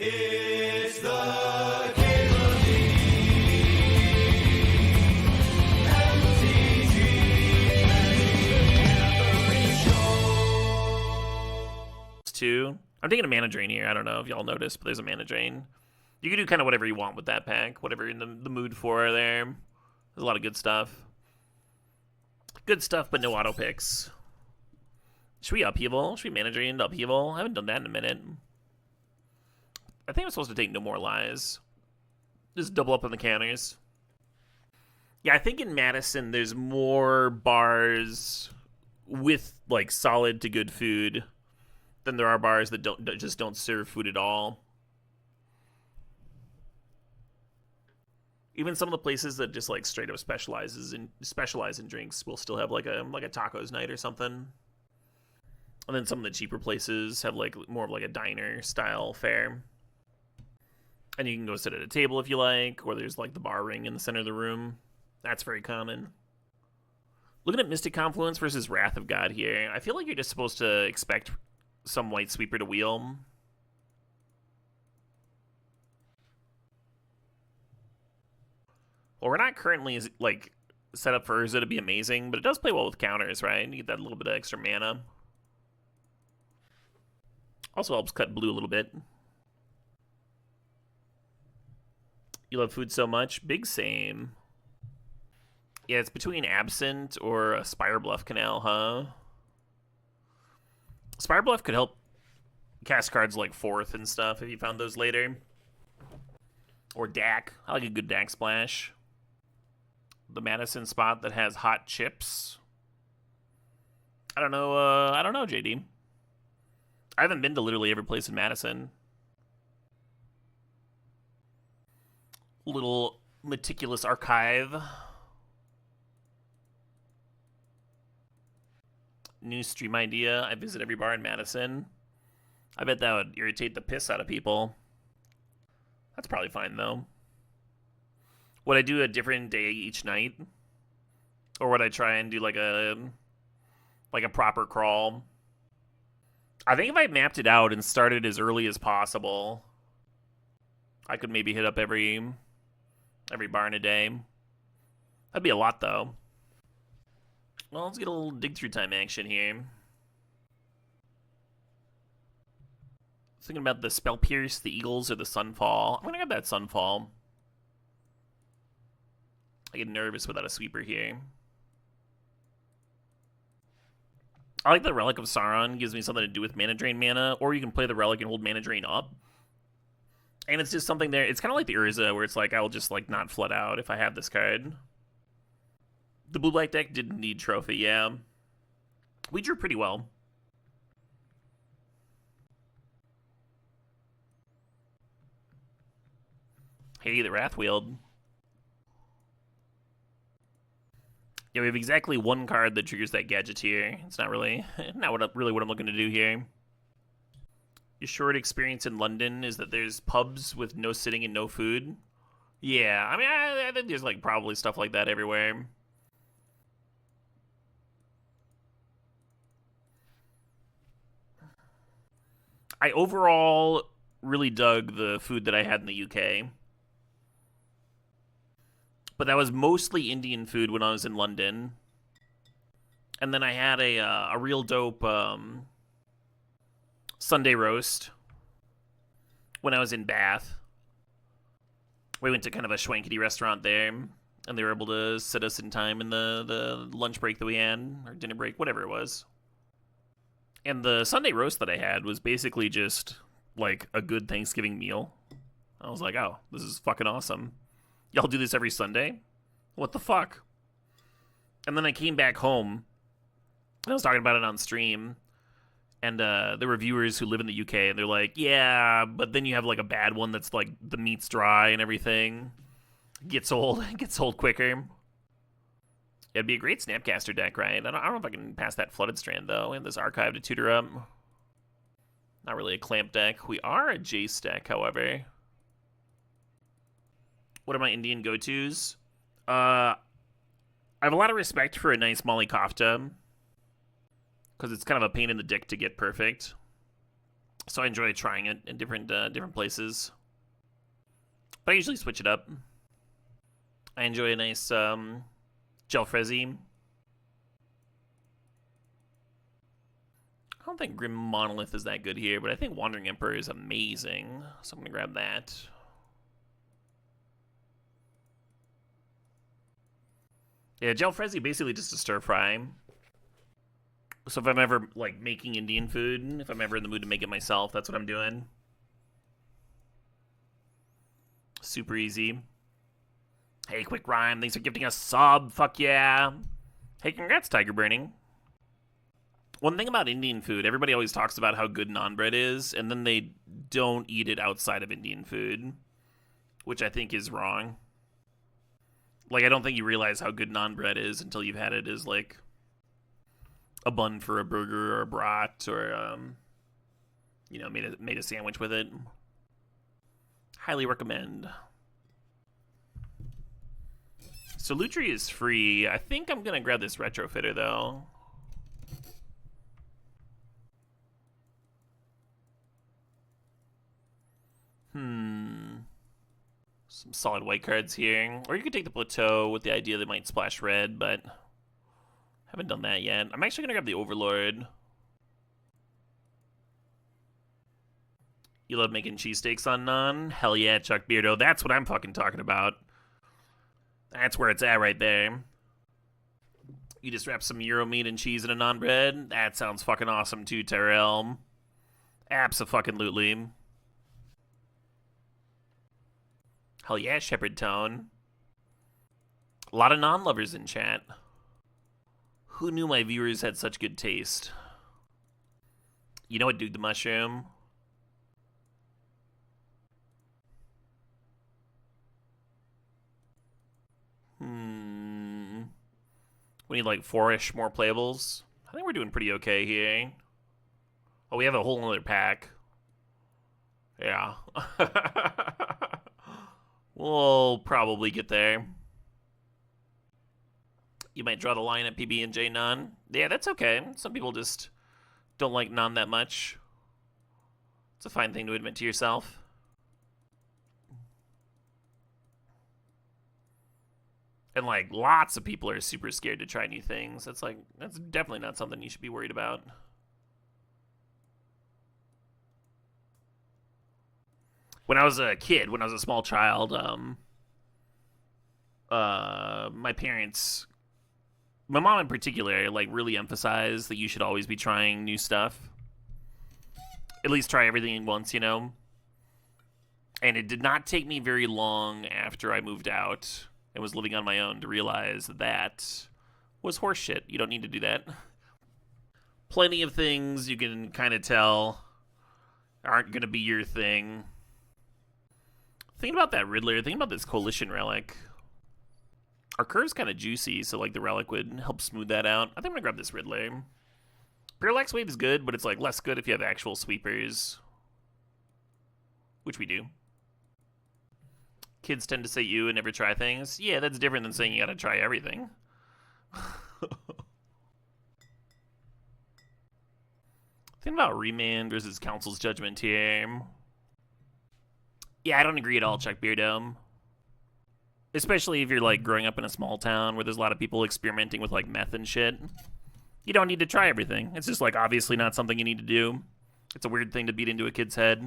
It's the Cable Two. I'm taking a mana drain here. I don't know if y'all noticed, but there's a mana drain. You can do kind of whatever you want with that pack, whatever you're in the mood for there. There's a lot of good stuff. Good stuff, but no auto picks. Should we upheaval? Should we mana drain into upheaval? I haven't done that in a minute. I think I'm supposed to take no more lies. Just double up on the counters. Yeah, I think in Madison there's more bars with like solid to good food than there are bars that just don't serve food at all. Even some of the places that just like straight up specialize in drinks will still have like a tacos night or something. And then some of the cheaper places have like more of like a diner style fare. And you can go sit at a table if you like, or there's like the bar ring in the center of the room. That's very common. Looking at Mystic Confluence versus Wrath of God here, I feel like you're just supposed to expect some white sweeper to wheel. Well, we're not currently like set up for Urza to be amazing, but it does play well with counters, right? You get that little bit of extra mana. Also helps cut blue a little bit. You love food so much? Big same. Yeah, it's between Absent or a Spire Bluff Canal, huh? Spire Bluff could help cast cards like Fourth and stuff if you found those later. Or Dak. I like a good Dak splash. The Madison spot that has hot chips. I don't know, JD. I haven't been to literally every place in Madison. Little meticulous archive. New stream idea. I visit every bar in Madison. I bet that would irritate the piss out of people. That's probably fine, though. Would I do a different day each night? Or would I try and do like a proper crawl? I think if I mapped it out and started as early as possible, I could maybe hit up every bar in a day. That'd be a lot, though. Well, let's get a little dig-through time action here. Thinking about the Spell Pierce, the Eagles, or the Sunfall. I'm gonna have that Sunfall. I get nervous without a sweeper here. I like the Relic of Sauron. Gives me something to do with mana drain mana. Or you can play the Relic and hold mana drain up. And it's just something there. It's kind of like the Urza, where it's like, I will just like not flood out if I have this card. The blue-black deck didn't need Trophy, yeah. We drew pretty well. Hey, the Wrathwield. Yeah, we have exactly one card that triggers that Gadgeteer. It's not really what I'm looking to do here. Your short experience in London is that there's pubs with no sitting and no food. Yeah, I mean, I think there's like probably stuff like that everywhere. I overall really dug the food that I had in the UK. But that was mostly Indian food when I was in London. And then I had a real dope Sunday roast when I was in Bath. We went to kind of a schwankity restaurant there, and they were able to sit us in time in the lunch break that we had, or dinner break, whatever it was. And the Sunday roast that I had was basically just like a good Thanksgiving meal. I was like, oh, this is fucking awesome. Y'all do this every Sunday? What the fuck? And then I came back home, and I was talking about it on stream, and there were viewers who live in the UK, and they're like, yeah, but then you have like a bad one that's like the meat's dry and everything. Gets old quicker. It'd be a great Snapcaster deck, right? I don't know if I can pass that Flooded Strand, though. We have this Archive to tutor up. Not really a Clamp deck. We are a Jace deck, however. What are my Indian go-tos? I have a lot of respect for a nice Molly Kofta, because it's kind of a pain in the dick to get perfect. So I enjoy trying it in different places. But I usually switch it up. I enjoy a nice Jalfrezi. I don't think Grim Monolith is that good here, but I think Wandering Emperor is amazing. So I'm going to grab that. Yeah, Jalfrezi basically just a stir fry. So if I'm ever like making Indian food, if I'm ever in the mood to make it myself, that's what I'm doing. Super easy. Hey, Quick Rhyme, thanks for gifting us sub. Fuck yeah. Hey, congrats, Tiger Burning. One thing about Indian food, everybody always talks about how good naan bread is, and then they don't eat it outside of Indian food, which I think is wrong. Like, I don't think you realize how good naan bread is until you've had it as, like, a bun for a burger or a brat or, you know, made a sandwich with it. Highly recommend. So Lutri is free. I think I'm going to grab this Retrofitter, though. Some solid white cards here. Or you could take the Plateau with the idea they might splash red, but haven't done that yet. I'm actually going to grab the Overlord. You love making cheesesteaks on naan? Hell yeah, Chuck Beardo. That's what I'm fucking talking about. That's where it's at right there. You just wrap some Euro meat and cheese in a naan bread? That sounds fucking awesome too, Tyrell. Abso-fucking-lutely. Hell yeah, Shepherd Tone. A lot of non-lovers in chat. Who knew my viewers had such good taste? You know what, Dude the Mushroom? We need like 4-ish more playables. I think we're doing pretty okay here. Oh, we have a whole other pack. Yeah. We'll probably get there. You might draw the line at PB and J naan. Yeah, that's okay. Some people just don't like naan that much. It's a fine thing to admit to yourself. And like lots of people are super scared to try new things. That's definitely not something you should be worried about. When I was a kid, when I was a small child, my parents, my mom in particular, like really emphasized that you should always be trying new stuff. At least try everything once, you know? And it did not take me very long after I moved out and was living on my own to realize that was horseshit. You don't need to do that. Plenty of things you can kind of tell aren't going to be your thing. Thinking about that Riddler, thinking about this Coalition Relic. Our curve's kind of juicy, so like the Relic would help smooth that out. I think I'm going to grab this Riddler. Parallax Wave is good, but it's like less good if you have actual sweepers. Which we do. Kids tend to say you and never try things. Yeah, that's different than saying you gotta try everything. Think about Remand versus Council's Judgment here. Yeah, I don't agree at all, Chuck Beardo. Especially if you're like growing up in a small town where there's a lot of people experimenting with like meth and shit. You don't need to try everything. It's just like obviously not something you need to do. It's a weird thing to beat into a kid's head.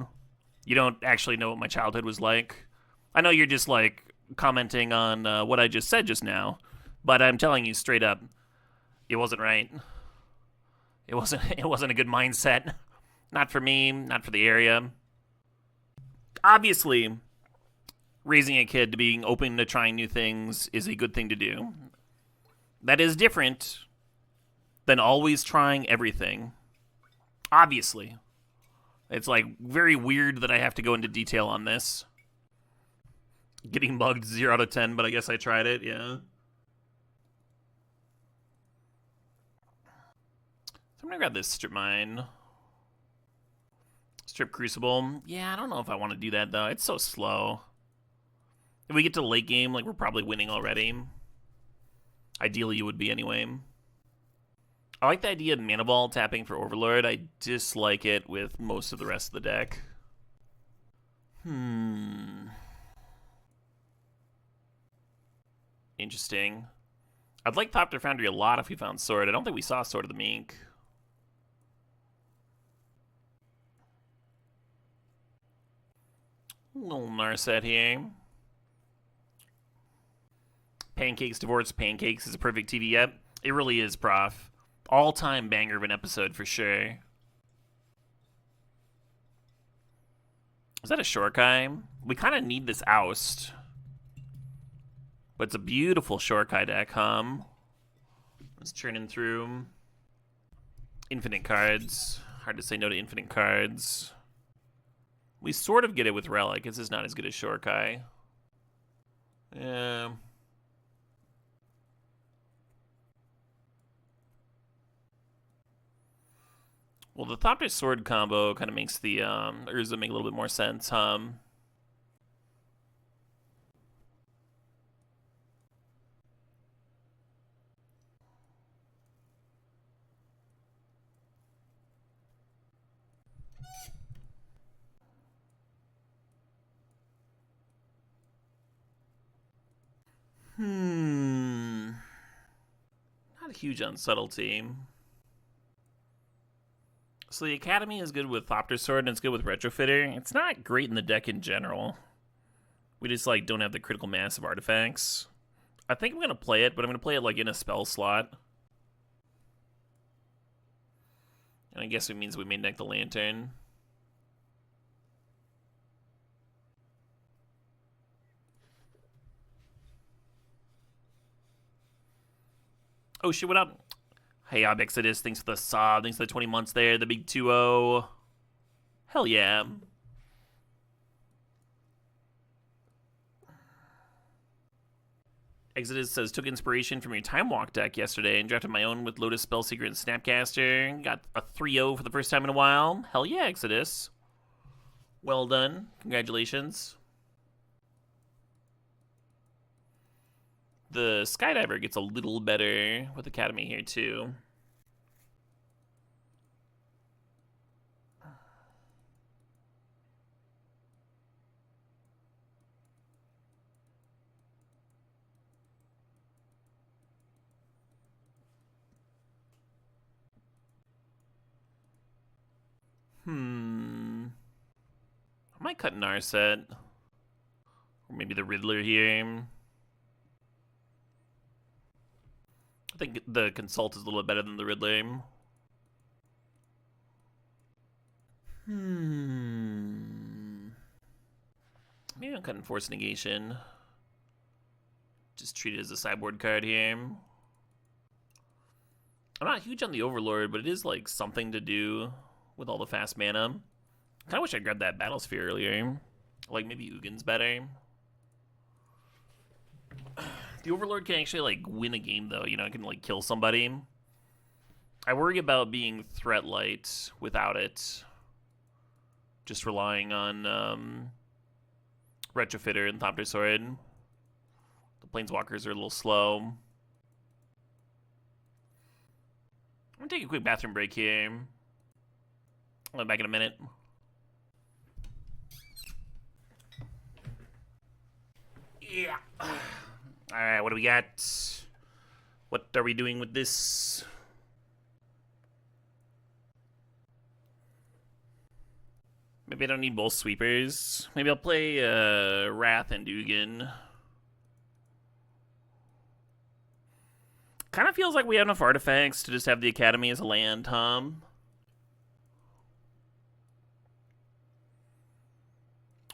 You don't actually know what my childhood was like. I know you're just like commenting on what I just said just now, but I'm telling you straight up, it wasn't right. It wasn't a good mindset. Not for me, not for the area. Obviously, raising a kid to being open to trying new things is a good thing to do. That is different than always trying everything. Obviously. It's like very weird that I have to go into detail on this. Getting mugged 0 out of 10, but I guess I tried it, yeah. So I'm gonna grab this Strip Mine. Strip Crucible. Yeah, I don't know if I want to do that, though. It's so slow. If we get to the late game, like, we're probably winning already. Ideally, you would be anyway. I like the idea of Mana Ball tapping for Overlord. I dislike it with most of the rest of the deck. Interesting. I'd like Thopter Foundry a lot if we found Sword. I don't think we saw Sword of the Mink. Little Narset here. Pancakes Divorce Pancakes is a perfect TV yep. It really is, Prof. All-time banger of an episode for sure. Is that a Shorkai? We kind of need this Oust. But it's a beautiful Shorkai deck, Let's churning through. Infinite cards. Hard to say no to infinite cards. We sort of get it with Relic. This is not as good as Shorkai. Yeah. Well, the Thopter Sword combo kind of makes the Urza make a little bit more sense, Not a huge on subtlety. So the Academy is good with Thopter Sword and it's good with Retrofitter. It's not great in the deck in general. We just like don't have the critical mass of artifacts. I think I'm gonna play it, but I'm gonna play it like in a spell slot. And I guess it means we may deck the Lantern. Oh shit, what up? Hey, Exodus, thanks for the sub, thanks for the 20 months there, the big 2-0. Hell yeah. Exodus says, took inspiration from your Time Walk deck yesterday and drafted my own with Lotus Spellseeker and Snapcaster. Got a 3-0 for the first time in a while. Hell yeah, Exodus. Well done. Congratulations. The Skydiver gets a little better with Academy here, too. I might cut Narset. Or maybe the Riddler here. I think the Consult is a little bit better than the Riddler. Maybe I'm cutting Force Negation. Just treat it as a sideboard card here. I'm not huge on the Overlord, but it is like something to do with all the fast mana. Kind of wish I grabbed that Battlesphere earlier. Like maybe Ugin's better. The Overlord can actually like win a game though, you know, it can like kill somebody. I worry about being threat light without it. Just relying on Retrofitter and Thopter Sword. The Planeswalkers are a little slow. I'm gonna take a quick bathroom break here. I'll be back in a minute. Yeah. Alright, what do we got? What are we doing with this? Maybe I don't need both sweepers. Maybe I'll play Wrath and Ugin. Kind of feels like we have enough artifacts to just have the Academy as a land,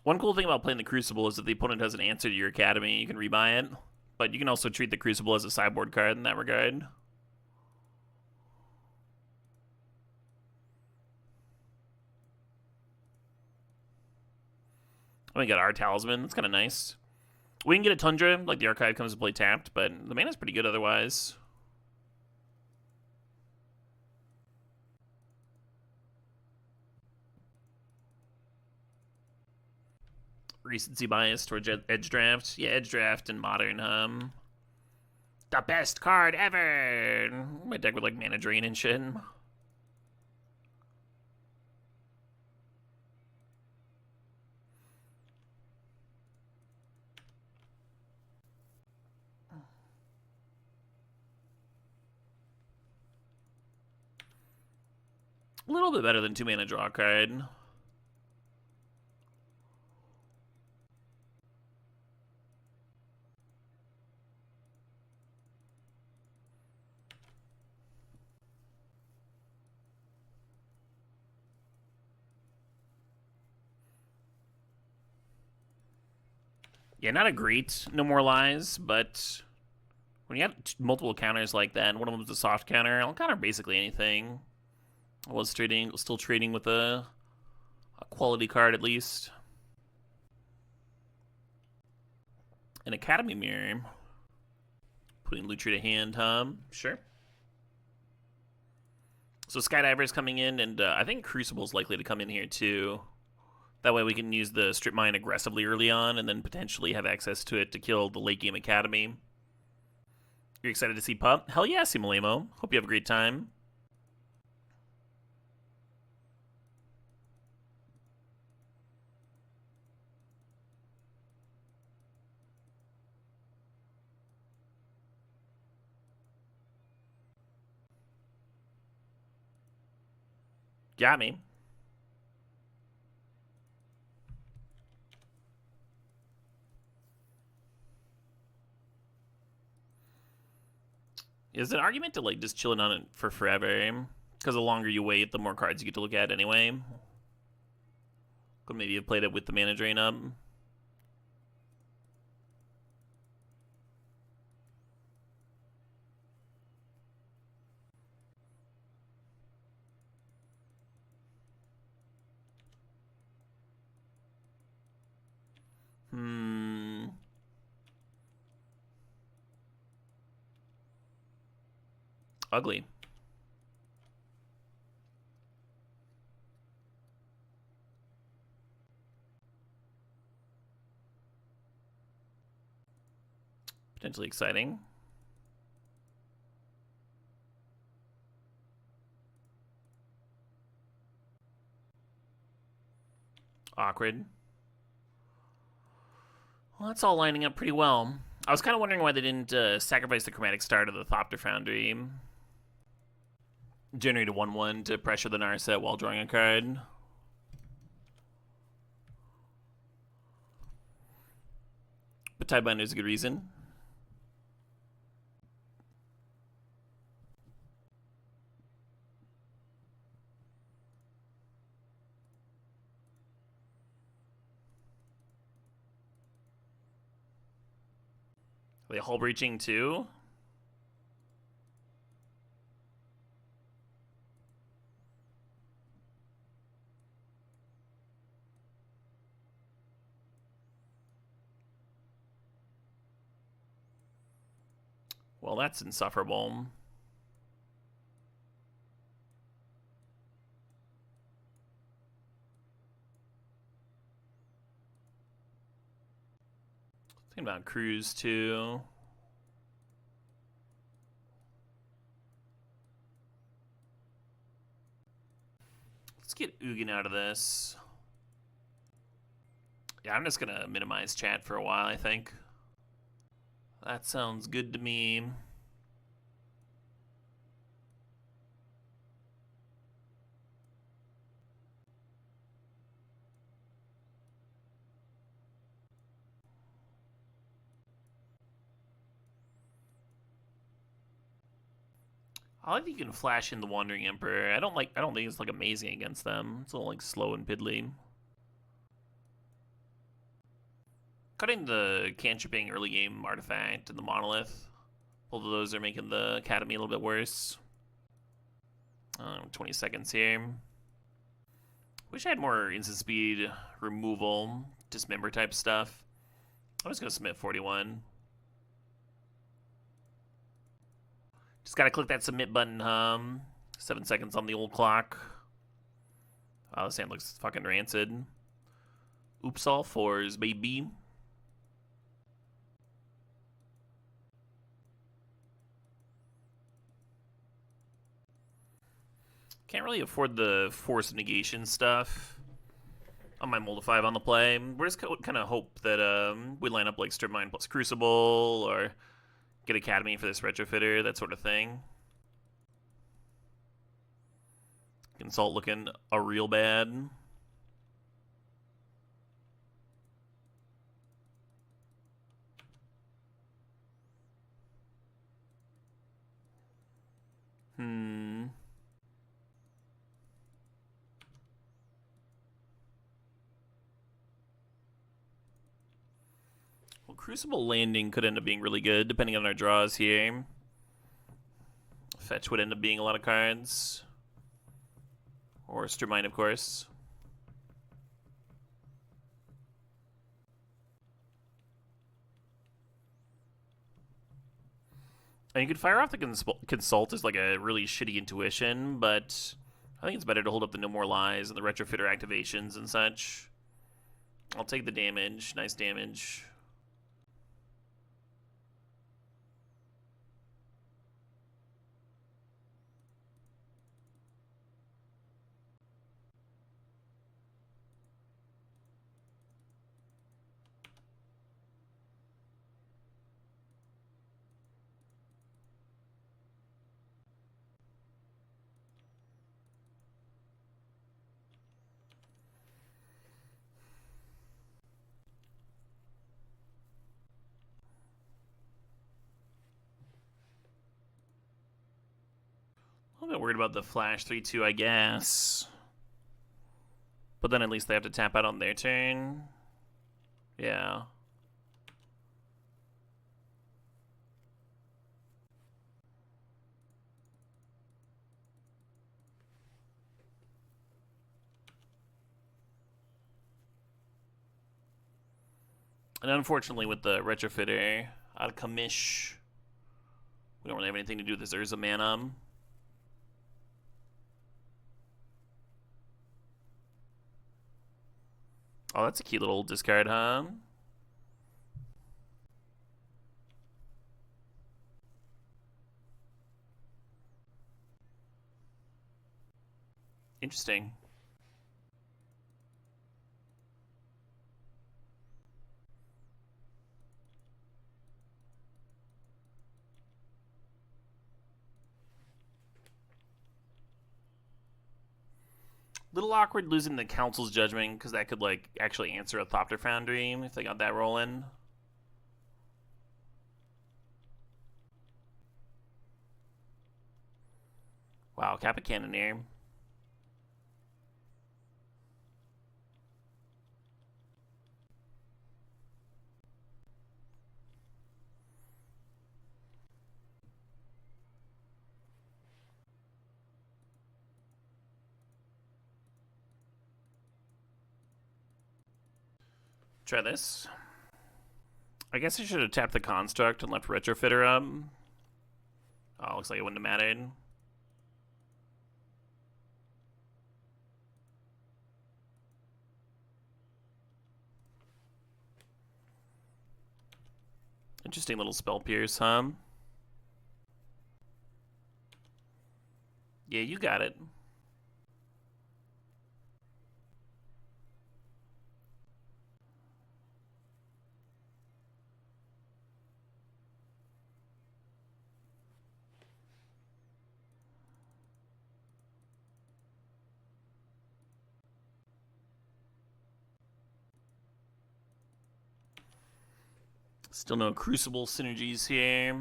One cool thing about playing the Crucible is that the opponent has an answer to your Academy, you can rebuy it. But you can also treat the Crucible as a sideboard card in that regard. We got our Talisman, that's kind of nice. We can get a Tundra, like the Archive comes to play tapped, but the mana's pretty good otherwise. Recency bias towards Edge Draft. Yeah, Edge Draft and Modern, The best card ever! My deck with like mana drain and shit. A little bit better than 2 mana draw card. Yeah, not a great No More Lies, but when you have multiple counters like that, and one of them's a soft counter, I'll counter basically anything. I was still trading with a quality card at least. An Academy Mirror. Putting Lutri to hand, Sure. So Skydiver's coming in, and I think Crucible's likely to come in here too. That way we can use the Strip Mine aggressively early on, and then potentially have access to it to kill the late game Academy. You're excited to see Pup? Hell yeah, Simulamo. Hope you have a great time. Got me. Is an argument to like just chilling on it for forever, because the longer you wait, the more cards you get to look at anyway. Could maybe have played it with the mana drain up. Ugly. Potentially exciting. Awkward. Well, that's all lining up pretty well. I was kind of wondering why they didn't sacrifice the Chromatic Star to the Thopter Foundry. Generate a 1/1 to pressure the Narset while drawing a card. But Tidebinder is a good reason. Are they hull breaching too? Well, that's insufferable. Thinking about Cruise too. Let's get Ugin out of this. Yeah, I'm just gonna minimize chat for a while, I think. That sounds good to me. I like that you can flash in the Wandering Emperor. I don't think it's like amazing against them. It's a little like slow and piddly. Cutting the cantripping early game artifact and the monolith. Both of those are making the Academy a little bit worse. 20 seconds here. Wish I had more instant speed removal, dismember type stuff. I'm just gonna submit 41. Just gotta click that submit button, 7 seconds on the old clock. Wow, this hand looks fucking rancid. Oops, all fours, baby. Can't really afford the force negation stuff on my Mold of 5 on the play. We're just kind of hope that we line up like Strip Mine plus Crucible or get Academy for this Retrofitter, that sort of thing. Consult looking a real bad. Well, Crucible Landing could end up being really good, depending on our draws here. Fetch would end up being a lot of cards. Or Strip Mine, of course. And you could fire off the Consult as like a really shitty intuition, but I think it's better to hold up the No More Lies and the Retrofitter activations and such. I'll take the damage. Nice damage. I'm a bit worried about the Flash 3-2, I guess. But then at least they have to tap out on their turn. Yeah. And unfortunately with the Retrofitter, out of commish, we don't really have anything to do with this Urza mana. Oh, that's a cute little discard, huh? Interesting. Little awkward losing the Council's Judgment, because that could, like, actually answer a Thopter Foundry if they got that rolling. Wow, Kappa Cannoneer. Try this. I guess I should have tapped the Construct and left Retrofitter up. Oh, looks like it wouldn't have mattered. Interesting little Spell Pierce, huh? Yeah, you got it. Still no Crucible synergies here.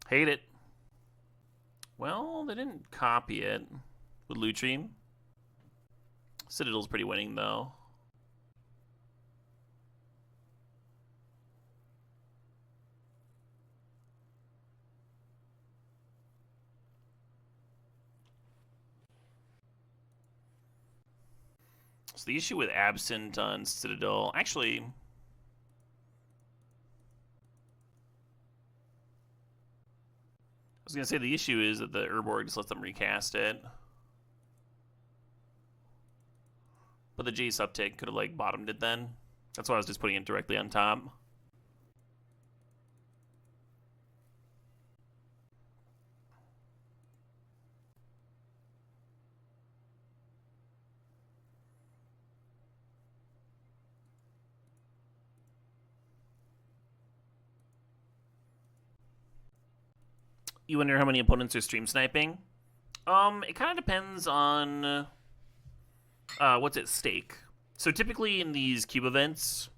Hate it. Well, they didn't copy it with Lutri. Citadel's pretty winning, though. So the issue with Absent on Citadel, actually, I was going to say the issue is that the Urborg just lets them recast it. But the Jace uptick could have, like, bottomed it then. That's why I was just putting it directly on top. You wonder how many opponents are stream sniping? It kind of depends on what's at stake. So typically in these cube events,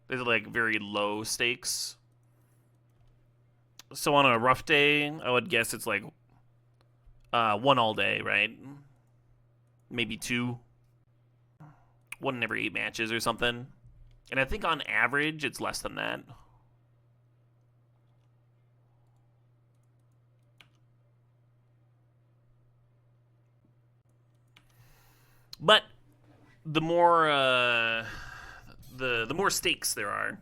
there's like very low stakes. So on a rough day, I would guess it's like one all day, right? Maybe two. One in every 8 matches or something. And I think on average, it's less than that. But the more the more stakes there are,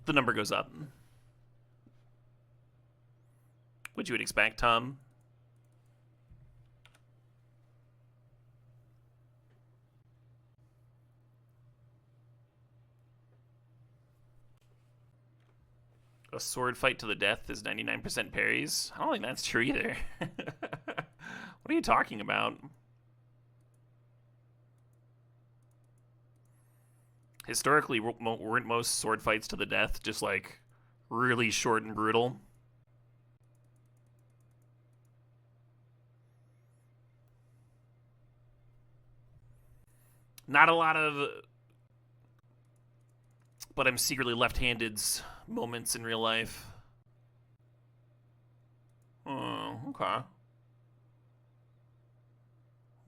the number goes up. What you would expect, Tom? A sword fight to the death is 99% parries? I don't think that's true either. What are you talking about? Historically, weren't most sword fights to the death just like really short and brutal? Not a lot of but I'm secretly left-handed's moments in real life. Oh, okay.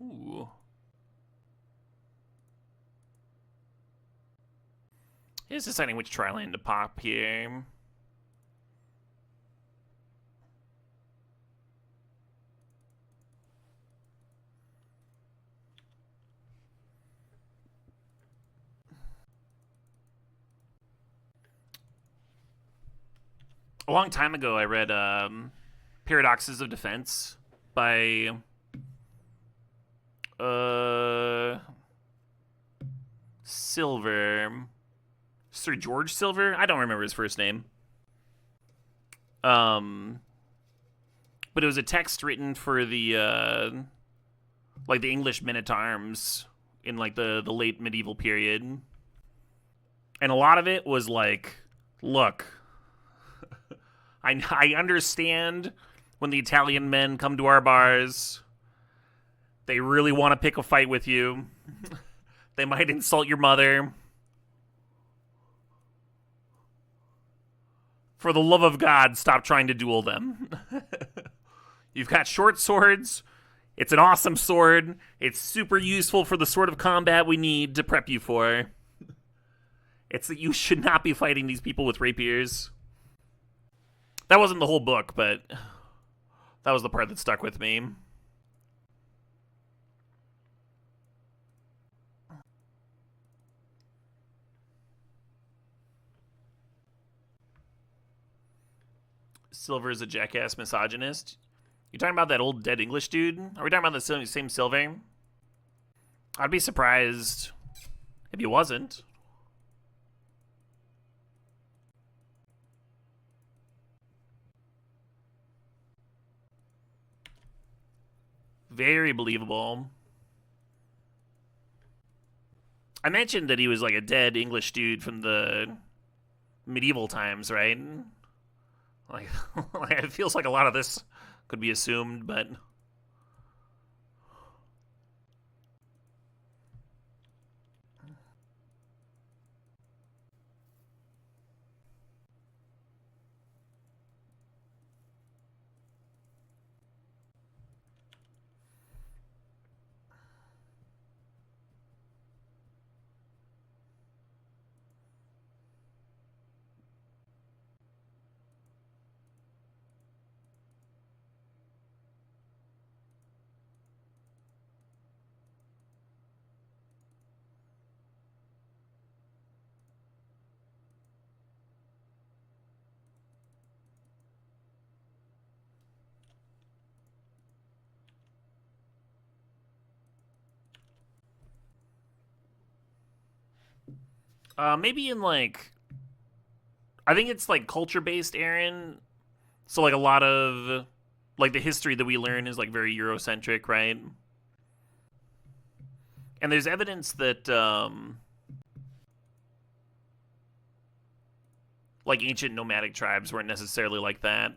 Ooh. He's deciding which tri-land to pop here. A long time ago, I read Paradoxes of Defense by Silver. Sir George Silver? I don't remember his first name. But it was a text written for the like the English men-at-arms in like the late medieval period. And a lot of it was like, look, I understand when the Italian men come to our bars, they really want to pick a fight with you. They might insult your mother. For the love of God, stop trying to duel them. You've got short swords. It's an awesome sword. It's super useful for the sort of combat we need to prep you for. It's that you should not be fighting these people with rapiers. That wasn't the whole book, but that was the part that stuck with me. Silver is a jackass misogynist. You talking about that old dead English dude? Are we talking about the same Silver? I'd be surprised if he wasn't. Very believable. I mentioned that he was like a dead English dude from the medieval times, right? Like, it feels like a lot of this could be assumed, but maybe in like, I think it's like culture-based, Aaron. So like a lot of like the history that we learn is like very Eurocentric, right? And there's evidence that like ancient nomadic tribes weren't necessarily like that.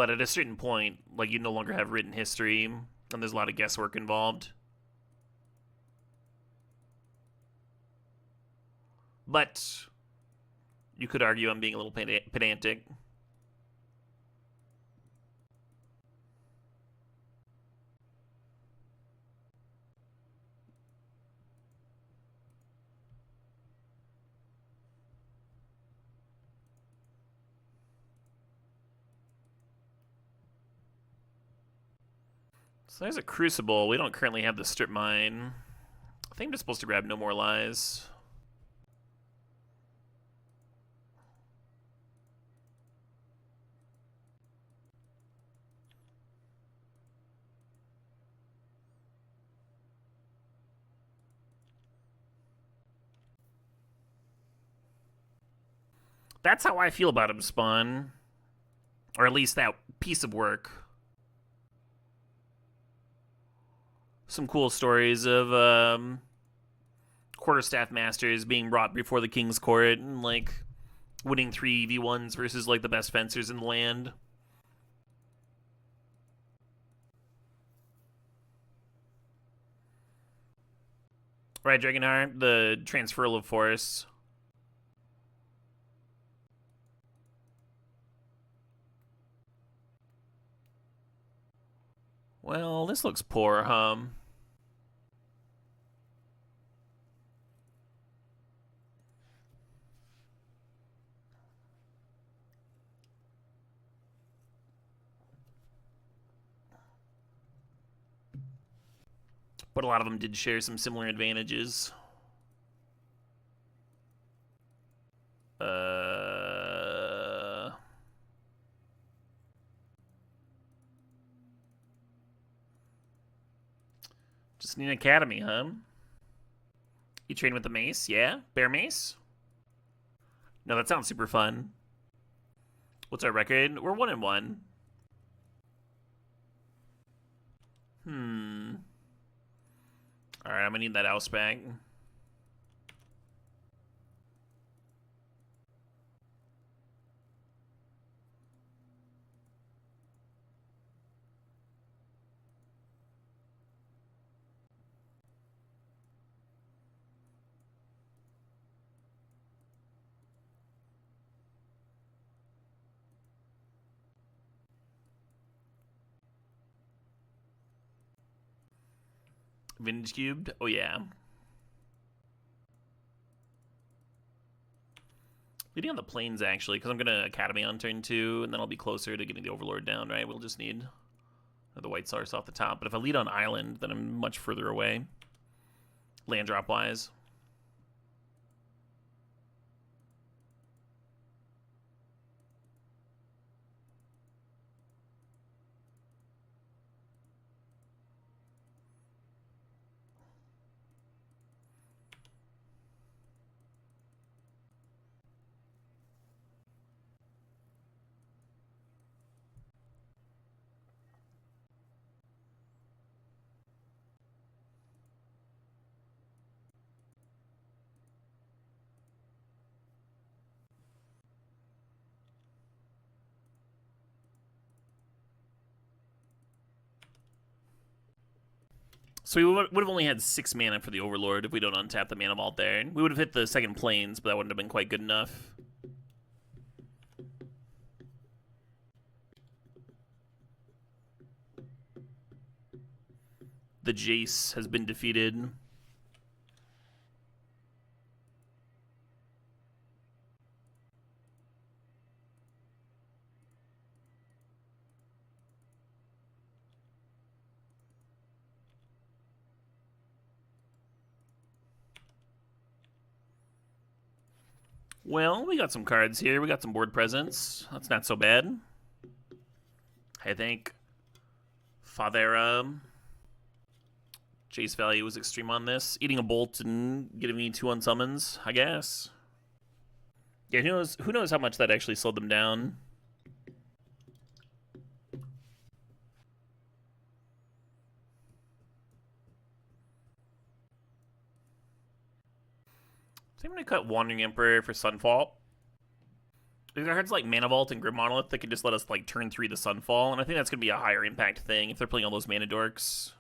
But at a certain point, like, you no longer have written history, and there's a lot of guesswork involved. But you could argue I'm being a little pedantic. So there's a Crucible. We don't currently have the Strip Mine. I think I'm just supposed to grab No More Lies. That's how I feel about him, Spawn. Or at least that piece of work. Some cool stories of quarterstaff masters being brought before the king's court and, like, winning 3v1s versus, like, the best fencers in the land. Right, Dragonheart? The transferal of force. Well, this looks poor, huh? But a lot of them did share some similar advantages. Just need an academy, huh? You train with the mace, yeah? Bear mace? No, that sounds super fun. What's our record? We're 1-1. Alright, I'm gonna need that oust back. Vintage cubed? Oh, yeah. Leading on the plains, actually, because I'm going to Academy on turn 2, and then I'll be closer to getting the Overlord down, right? We'll just need the White Source off the top. But if I lead on Island, then I'm much further away, land drop-wise. So we would have only had 6 mana for the Overlord if we don't untap the Mana Vault there. We would have hit the second plains, but that wouldn't have been quite good enough. The Jace has been defeated. Well, we got some cards here. We got some board presence. That's not so bad. I think Fathera, Jace value was extreme on this. Eating a bolt and getting me 2 unsummons, I guess. Yeah, who knows how much that actually slowed them down. So I'm going to cut Wandering Emperor for Sunfall. We've got cards like Mana Vault and Grim Monolith that can just let us like turn 3 the Sunfall, and I think that's gonna be a higher impact thing if they're playing all those mana dorks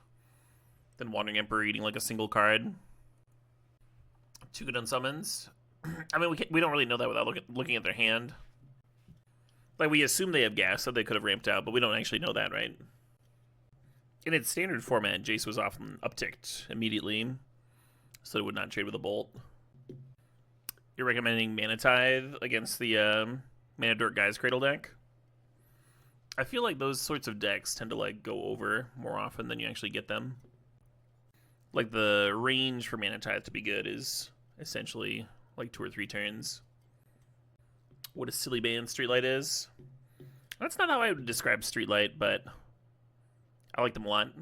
than Wandering Emperor eating like a single card. 2 good unsummons. I mean, we don't really know that without looking at their hand. Like, we assume they have gas, so they could have ramped out, but we don't actually know that, right? In its standard format, Jace was often upticked immediately, so it would not trade with a Bolt. You're recommending Mana Tithe against the Mana Dork Guy's Cradle deck? I feel like those sorts of decks tend to like go over more often than you actually get them. Like, the range for Mana Tithe to be good is essentially like 2 or 3 turns. What a silly band Streetlight is. That's not how I would describe Streetlight, but I like them a lot.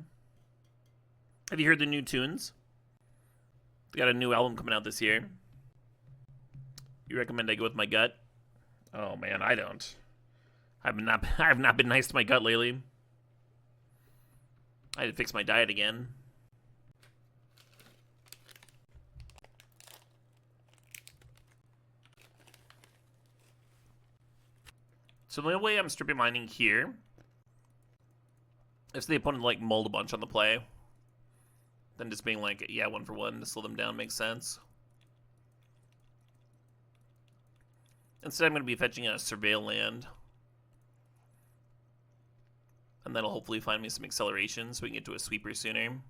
Have you heard the new tunes? They got a new album coming out this year. You recommend I go with my gut? Oh man, I don't. I have not been nice to my gut lately. I had to fix my diet again. So the only way I'm stripping mining here if the opponent like mulled a bunch on the play, then just being like, yeah, 1 for 1 to slow them down makes sense. Instead, I'm going to be fetching a Surveil land. And that'll hopefully find me some acceleration so we can get to a sweeper sooner.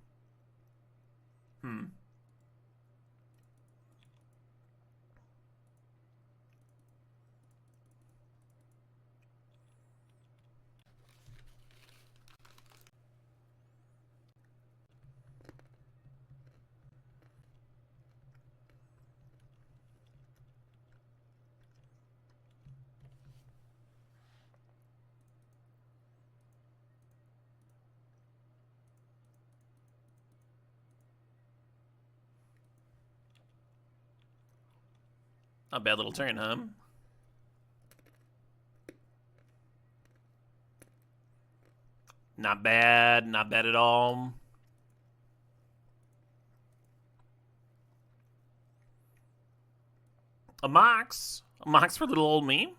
Not a bad little turn, huh? Not bad, not bad at all. A Mox for little old me.